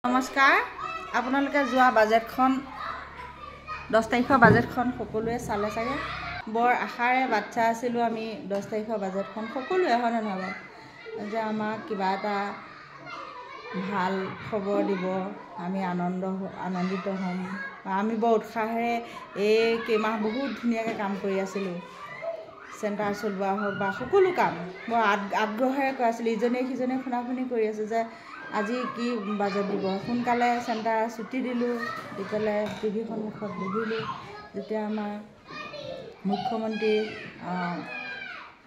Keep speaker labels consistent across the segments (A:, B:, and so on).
A: নমস্কাৰ আপোনালোকে যোৱা বাজেটখন 10 তাৰিখৰ বাজেটখন সকলোৱে চালে চাগে বৰ আশাৰে বাচ্চা আছিলোঁ আমি 10 তাৰিখৰ বাজেটখন সকলোৱে হয়নে নহয় যে আমাক কিবা এটা ভাল খবৰ দিব আমি আনন্দিত হ'ম আমি বৰ উৎসাহেৰে এই কেইমাহ বহুত ধুনীয়াকৈ কাম কৰি আছিলোঁ চেণ্টাৰ চলোৱা হওক বা সকলো কাম বৰ আগ্ৰহেৰে কৈ আছিলোঁ ইজনে সিজনে শুনাশুনি কৰি আছে যে আজি কি বাজেট দিব সোনকালে চেণ্টাৰ ছুটি দিলোঁ দি পেলাই টিভি সন্মুখত বহিলোঁ যেতিয়া আমাৰ মুখ্যমন্ত্ৰী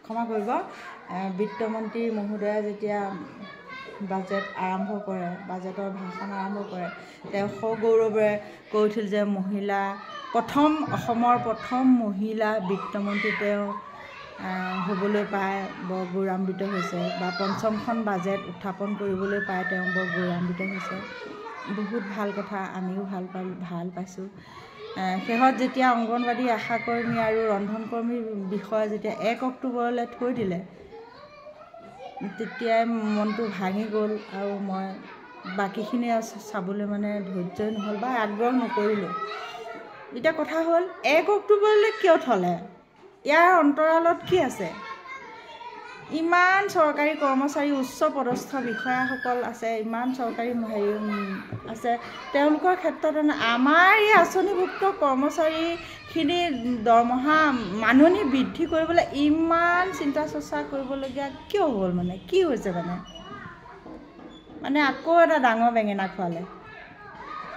A: ক্ষমা কৰিব বিত্তমন্ত্ৰী মহোদয়ে যেতিয়া বাজেট আৰম্ভ কৰে বাজেটৰ ভাষণ আৰম্ভ কৰে তেওঁ সগৌৰৱেৰে কৈ উঠিল যে অসমৰ প্ৰথম মহিলা বিত্তমন্ত্ৰী তেওঁ হ'বলৈ পাই বৰ গৌৰৱান্বিত হৈছে বা পঞ্চমখন বাজেট উত্থাপন কৰিবলৈ পাই তেওঁ বৰ গৌৰৱান্বিত হৈছে বহুত ভাল কথা আমিও ভাল পাইছোঁ শেহত যেতিয়া অংগনবাড়ী আশাকৰ্মী আৰু ৰন্ধনকৰ্মীৰ বিষয়ে যেতিয়া 1 অক্টোবৰলৈ থৈ দিলে তেতিয়াই মনটো ভাঙি গ'ল আৰু মই বাকীখিনি চাবলৈ মানে ধৈৰ্যই নহ'ল বা আগ্ৰহ নকৰিলোঁ এতিয়া কথা হ'ল 1 অক্টোবৰলৈ কিয় থ'লে ইয়াৰ অন্তৰালত কি আছে ইমান চৰকাৰী কৰ্মচাৰী উচ্চ পদস্থ বিষয়াসকল আছে ইমান চৰকাৰী আছে তেওঁলোকৰ ক্ষেত্ৰত আমাৰ এই আঁচনিভুক্ত কৰ্মচাৰীখিনি দৰমহা মাননি বৃদ্ধি কৰিবলৈ ইমান চিন্তা চৰ্চা কৰিবলগীয়া কিয় হ'ল মানে কি হৈছে মানে আকৌ এটা ডাঙৰ বেঙেনা খোৱালে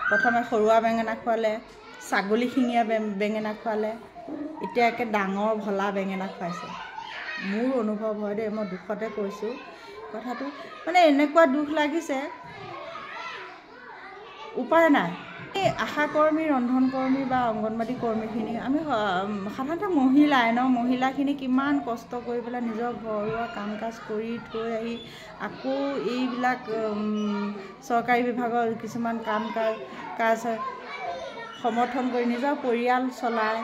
A: প্ৰথমে সৰুৱা বেঙেনা খোৱালে ছাগলী শিঙীয়া বেঙেনা খোৱালে এতিয়া একে ডাঙৰ ভলা বেঙেনা খুৱাইছে মোৰ অনুভৱ হয় দেই মই দুখতে কৈছোঁ কথাটো মানে এনেকুৱা দুখ লাগিছে উপায় নাই এই আশাকৰ্মী ৰন্ধনকৰ্মী বা অংগনবাড়ী কৰ্মীখিনি আমি সাধাৰণতে মহিলাখিনি কিমান কষ্ট কৰি পেলাই নিজৰ ঘৰুৱা কাম কাজ কৰি থৈ আহি আকৌ এইবিলাক চৰকাৰী বিভাগৰ কিছুমান কাম কাজ সমৰ্থন কৰি নিজৰ পৰিয়াল চলায়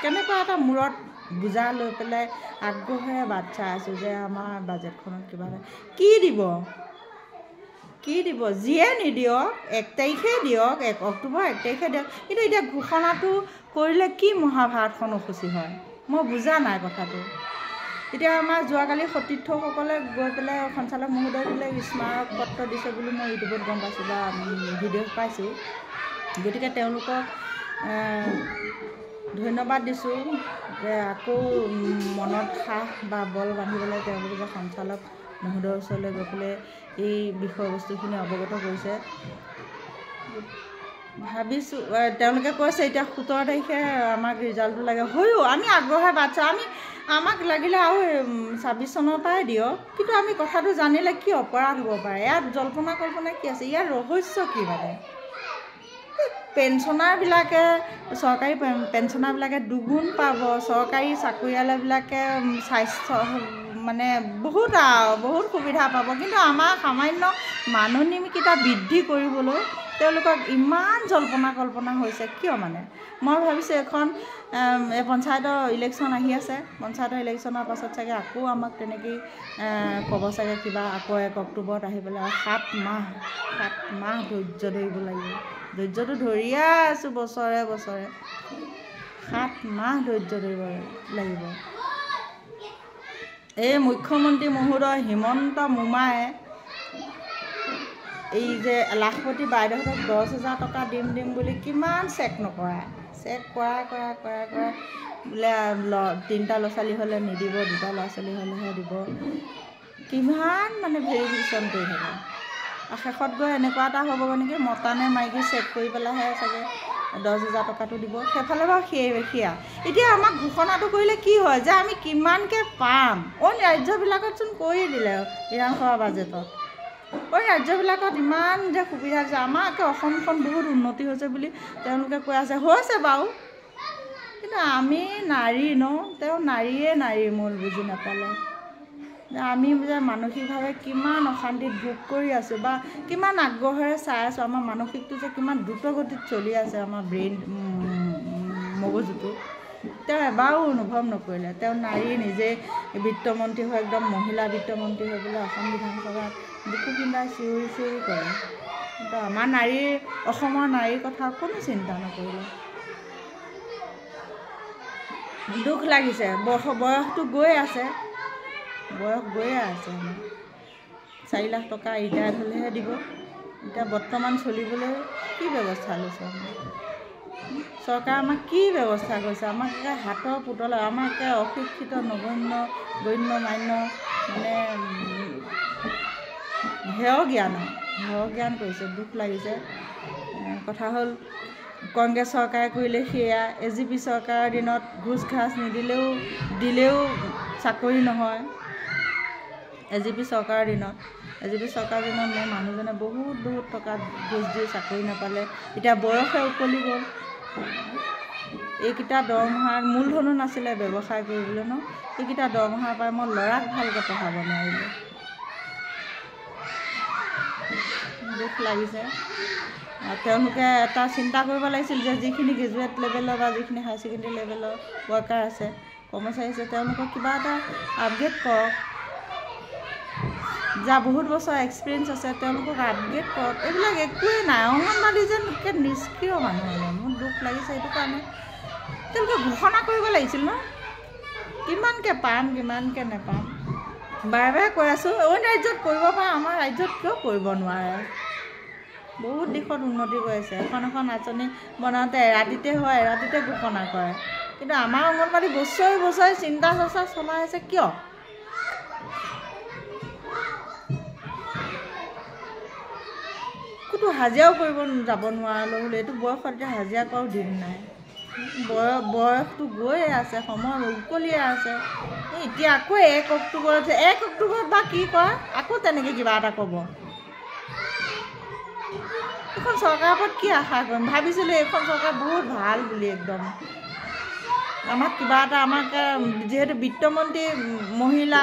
A: কেনেকুৱা এটা মূৰত বুজা লৈ পেলাই আগ্ৰহেৰে বাট চাই আছোঁ যে আমাৰ বাজেটখনত কিবা এটা কি দিব যিয়ে নিদিয়ক 1 তাৰিখে দিয়ক 1 অক্টোবৰ 1 তাৰিখে দিয়ক কিন্তু এতিয়া ঘোষণাটো কৰিলে কি মহাভাৰতখন অসুচি হয় মই বুজা নাই কথাটো এতিয়া আমাৰ যোৱাকালি সতীৰ্থসকলে গৈ পেলাই সঞ্চালক মহোদয় বোলে স্মাৰক পত্ৰ দিছে বুলি মই ইউটিউবত গম পাইছোঁ বা ভিডিঅ'ত পাইছোঁ গতিকে তেওঁলোকক ধন্যবাদ দিছোঁ যে আকৌ মনত সাহ বা বল বান্ধিবলৈ তেওঁলোকে সঞ্চালক মহোদয়ৰ ওচৰলৈ গৈ পেলাই এই বিষয়বস্তুখিনি অৱগত কৰিছে ভাবিছোঁ তেওঁলোকে কৈছে এতিয়া 17 তাৰিখে আমাক ৰিজাল্টটো লাগে হয়ো আমি আগ্ৰহে বাচ্ছা আমাক লাগিলে আৰু 26 চনৰ পৰাই দিয়ক কিন্তু আমি কথাটো জানিলে কি অপৰাধ হ'ব পাৰে ইয়াত জল্পনা কল্পনা কি আছে ইয়াৰ ৰহস্য কি মানে পেঞ্চনাৰবিলাকে চৰকাৰী পেঞ্চনাৰবিলাকে দুগুণ পাব চৰকাৰী চাকৰিয়ালবিলাকে স্বাস্থ্য মানে বহুত সুবিধা পাব কিন্তু আমাৰ সামান্য মাননিকেইটা বৃদ্ধি কৰিবলৈ তেওঁলোকক ইমান জল্পনা কল্পনা হৈছে কিয় মানে মই ভাবিছোঁ এখন পঞ্চায়তৰ ইলেকশ্যন আহি আছে পঞ্চায়তৰ ইলেকশ্যনৰ পাছত চাগে আকৌ আমাক তেনেকৈয়ে ক'ব চাগে কিবা আকৌ 1 অক্টোবৰত আহি পেলাই 7 মাহ ধৈৰ্য ধৰিব লাগিব ধৈৰ্যটো ধৰিয়ে আছোঁ বছৰে 7 মাহ ধৈৰ্য ধৰিব লাগিব এই মুখ্যমন্ত্ৰী মহোদয় হিমন্ত মোমায়ে এই যে লাখপতি বাইদেউহঁতক 10,000 টকা দিম বুলি কিমান চেক নকৰায় চেক কৰাই বোলে 3টা ল'ৰা ছোৱালী হ'লে নিদিব 2টা ল'ৰা ছোৱালী হ'লেহে দিব কিমান মানে ভেৰিফিকেশ্যন কৰি থাকে শেষত গৈ এনেকুৱা এটা হ'বগৈ নেকি মতা নে মাইকী চেক কৰি পেলাইহে চাগে 10,000 টকাটো দিব সেইফালে বাৰু সেয়া এতিয়া আমাক ঘোষণাটো কৰিলে কি হয় যে আমি কিমানকৈ পাম অইন ৰাজ্যবিলাকতচোন কৰি দিলে বিধানসভা বাজেটত অইন ৰাজ্যবিলাকত ইমান যে সুবিধা আছে আমাৰ অসমখন বহুত উন্নতি হৈছে বুলি তেওঁলোকে কৈ আছে হৈছে বাৰু কিন্তু আমি নাৰী তেওঁ নাৰীৰ মূল বুজি নাপালে আমি যে মানসিকভাৱে কিমান অশান্তিত ভোগ কৰি আছোঁ বা কিমান আগ্ৰহেৰে চাই আছোঁ আমাৰ মানসিকটো যে কিমান দ্ৰুতগতিত চলি আছে আমাৰ ব্ৰেইন মগজুটো তেওঁ এবাৰো অনুভৱ নকৰিলে তেওঁ নাৰী নিজে বিত্তমন্ত্ৰী হৈ একদম মহিলা বিত্তমন্ত্ৰী হৈ পেলাই অসম বিধানসভাত বুকু পিন্ধাই চিঞৰি কৰে কিন্তু আমাৰ নাৰীৰ অসমৰ নাৰীৰ কথা কোনো চিন্তা নকৰিলে। দুখ লাগিছে, বয়সটো গৈ আছে, বয়স গৈয়ে আছে। আমাৰ 4 লাখ টকা ৰিটায়াৰ্ড হ'লেহে দিব। এতিয়া বৰ্তমান চলিবলৈ কি ব্যৱস্থা লৈছে? চৰকাৰে আমাক কি ব্যৱস্থা কৰিছে? আমাক একে হাতৰ পুতলা, আমাক একে অশিক্ষিত নগণ্য গণ্য মান্য মানে হেয় জ্ঞান কৰিছে। দুখ লাগিছে। কথা হ'ল কংগ্ৰেছ চৰকাৰে কৰিলে সেয়া, AGP চৰকাৰৰ দিনত ঘোচ ঘাচ দিলেও চাকৰি নহয়। AGP চৰকাৰৰ দিনত মোৰ মানুহজনে বহুত টকা ঘোচ দি চাকৰি নাপালে। এতিয়া বয়সে উকলি গ'ল। এইকেইটা দৰমহাৰ মূলধনো নাছিলে ব্যৱসায় কৰিবলৈ ন। এইকেইটা দৰমহাৰ পাই মই ল'ৰাক ভালকৈ পঢ়াব নোৱাৰিলোঁ। দুখ লাগিছে। তেওঁলোকে এটা চিন্তা কৰিব লাগিছিল যে যিখিনি গ্ৰেজুৱেট লেভেলৰ বা যিখিনি হায়াৰ ছেকেণ্ডেৰী লেভেলৰ ৱৰ্কাৰ আছে, কৰ্মচাৰী আছে, তেওঁলোকক কিবা এটা আপগ্ৰেড কৰক। যাৰ বহুত বছৰ এক্সপিৰিয়েঞ্চ আছে তেওঁলোকক আপগ্ৰেড কৰক। এইবিলাক একোৱেই নাই। অংগনবাড়ী যেন নিষ্ক্ৰিয় মানুহ। মোৰ দুখ লাগিছে এইটো কাৰণে। তেওঁলোকে ঘোষণা কৰিব লাগিছিল ন, কিমানকৈ পাম কিমানকৈ নেপাম। বাৰে বাৰে কৈ আছোঁ, অইন ৰাজ্যত কৰিব পাৰে, আমাৰ ৰাজ্যত কিয় কৰিব নোৱাৰে? বহুত দিশত উন্নতি কৰি আছে। এখন আঁচনি বনাওঁতে এৰাতিতে হয়, এৰাতিতে ঘোষণা কৰে। কিন্তু আমাৰ অংগনবাড়ী বছৰে চিন্তা চৰ্চা চলাই আছে কিয়? ক'তো হাজিৰাও কৰিব যাব নোৱাৰিলোঁ বোলে। এইটো বয়সত এতিয়া হাজিৰা কৰাও দিন নাই। বয়সটো গৈয়ে আছে, সময় উকলিয়ে আছে। এতিয়া আকৌ 1 অক্টোবৰত বা কি কয়, আকৌ তেনেকৈ কিবা এটা ক'ব। এইখন চৰকাৰৰ ওপৰত কি আশা কৰিম? ভাবিছিলোঁ এইখন চৰকাৰ বহুত ভাল বুলি একদম। আমাক কিবা এটা, আমাক যিহেতু বিত্তমন্ত্ৰী মহিলা,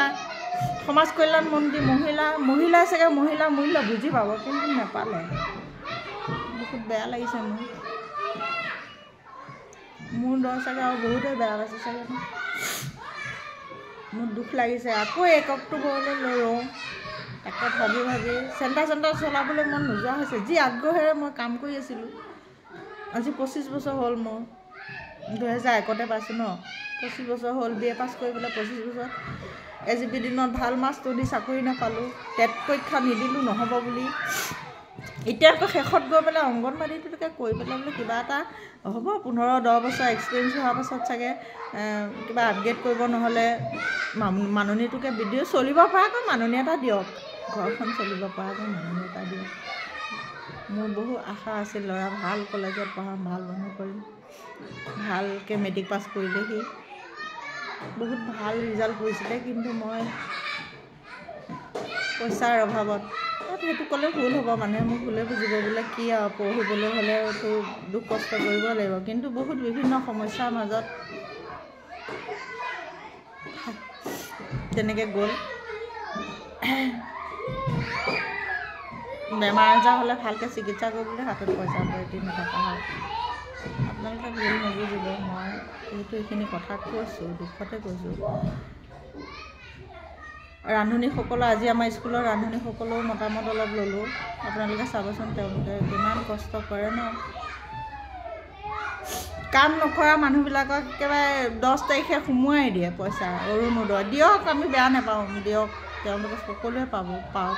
A: সমাজ কল্যাণ মন্ত্ৰী মহিলাই চাগে মহিলাৰ মূল্য বুজি পাব, কিন্তু নাপালে। বহুত বেয়া লাগিছে মোৰ দৰ চাগে আৰু বহুতেই বেয়া পাইছে চাগে। মোৰ দুখ লাগিছে। আকৌ 1 অক্টোবৰলৈ ৰওঁ। তাকে ভাবি চেণ্টাৰ চলাবলৈ মন নোযোৱা হৈছে। যি আগ্ৰহেৰে মই কাম কৰি আছিলোঁ। আজি 25 বছৰ হ'ল মোৰ। 2001তে পাইছোঁ ন। 25 বছৰ হ'ল। BA পাছ কৰি পেলাই 25 বছৰ। AGP দিনত ভাল মাষ্টৰ দি চাকৰি নাপালোঁ। টেট পৰীক্ষা নিদিলোঁ নহ'ব বুলি। এতিয়া আকৌ শেষত গৈ পেলাই অংগনবাড়ীটোকে কৰি পেলাই বোলে কিবা এটা হ'ব। 15-10 বছৰ এক্সপিৰিয়েঞ্চ হোৱাৰ পাছত চাগে কিবা আপগ্ৰেড কৰিব, নহ'লে মাননীটোকে BDO চলিব পৰাকৈ মাননী এটা দিয়ক। ঘৰখন চলিব পৰাকৈ মাননী এটা দিয়ক। মোৰ বহু আশা আছিল, ল'ৰা ভাল কলেজত পঢ়াম, ভাল মানুহ কৰিম। ভালকৈ মেট্ৰিক পাছ কৰিলেহি। বহুত ভাল ৰিজাল্ট কৰিছিলে, কিন্তু মই পইচাৰ অভাৱত, সেইটো ক'লে ভুল হ'ব, মানুহে মোক ভুলে বুজিব বোলে কি আৰু পঢ়িবলৈ হ'লেতো দুখ কষ্ট কৰিব লাগিব। কিন্তু বহুত বিভিন্ন সমস্যাৰ মাজত তেনেকৈ গ'ল। বেমাৰ আজাৰ হ'লে ভালকৈ চিকিৎসা কৰিবলৈ হাতত পইচা পৰে, 3 টকা হয়। আপোনালোকে ভুল নুবুজিব। মই এইখিনি কথা কৈছোঁ, দুখতে কৈছোঁ। ৰান্ধনীসকলৰ, আজি আমাৰ স্কুলৰ ৰান্ধনীসকলেও মতামত অলপ ল'লোঁ। আপোনালোকে চাবচোন, তেওঁলোকে কিমান কষ্ট কৰে ন। কাম নকৰা মানুহবিলাকক একেবাৰে 10 তাৰিখে সোমোৱাই দিয়ে পইচা, অৰুণোদয় দিয়ক। আমি বেয়া নাপাওঁ, দিয়ক, তেওঁলোকে সকলোৱে পাওক।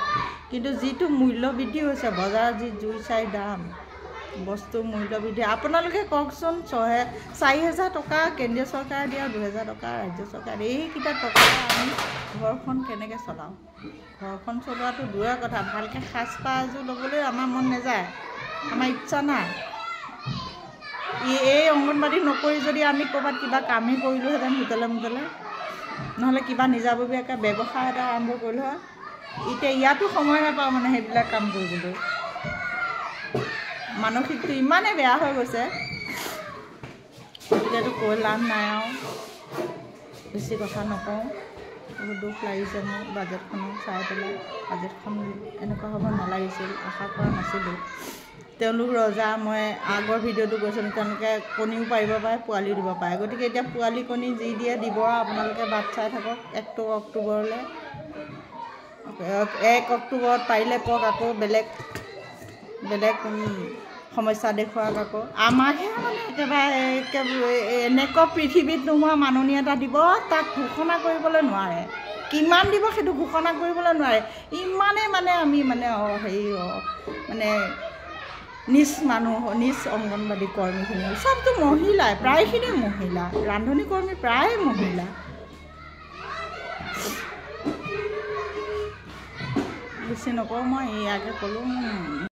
A: কিন্তু যিটো মূল্য বৃদ্ধি হৈছে, বজাৰত যি জুই চাই দাম, বস্তুৰ মূল্য বৃদ্ধি, আপোনালোকে কওকচোন। 4,000 টকা কেন্দ্ৰীয় চৰকাৰে দিয়ে, 2,000 টকা ৰাজ্য চৰকাৰে দিয়ে। এইকেইটা টকা আমি ঘৰখন কেনেকৈ চলাওঁ? ঘৰখন চলোৱাটো দূৰৰ কথা, ভালকৈ সাজপাৰ এযোৰ ল'বলৈ আমাৰ মন নাযায়, আমাৰ ইচ্ছা নাই। এই অংগনবাড়ী নকৰি যদি আমি ক'ৰবাত কিবা কামেই কৰিলোঁহেঁতেন, হোটেলে নহ'লে কিবা নিজাববীয়াকৈ ব্যৱসায় এটা আৰম্ভ কৰিলোঁ হয়। এতিয়া ইয়াতো সময় নাপাওঁ মানে সেইবিলাক কাম কৰিবলৈ। মানসিকটো ইমানেই বেয়া হৈ গৈছে, গতিকেতো কৈ লাভ নাই আৰু, বেছি কথা নকওঁ। বহুত দুখ লাগিছে মোৰ বাজেটখনো চাই পেলাই। বাজেটখন এনেকুৱা হ'ব নালাগিছিল, আশা কৰা নাছিলোঁ। তেওঁলোক ৰজা, মই আগৰ ভিডিঅ'টো কৈছিলোঁ, তেওঁলোকে কণীও পাৰিব পাৰে, পোৱালিও দিব পাৰে। গতিকে এতিয়া পোৱালি কণী যি দিয়ে দিব, আপোনালোকে বাট চাই থাকক 1 অক্টোবৰলৈ। 1 অক্টোবৰত পাৰিলে কওক, আকৌ বেলেগ বেলেগ সমস্যা দেখুৱাওক আকৌ আমাকহে মানে একেবাৰে এনেকুৱা পৃথিৱীত নোহোৱা মাননি এটা দিব তাক ঘোষণা কৰিবলৈ নোৱাৰে কিমান দিব সেইটো ঘোষণা কৰিবলৈ নোৱাৰে ইমানেই মানে আমি মানে হেৰি মানে নিজ মানুহ নিজ অংগনবাদী কৰ্মীখিনি চবটো মহিলাই প্ৰায়খিনি মহিলা ৰান্ধনী কৰ্মী প্ৰায় মহিলা বেছি নকওঁ মই ইয়াকে ক'লোঁ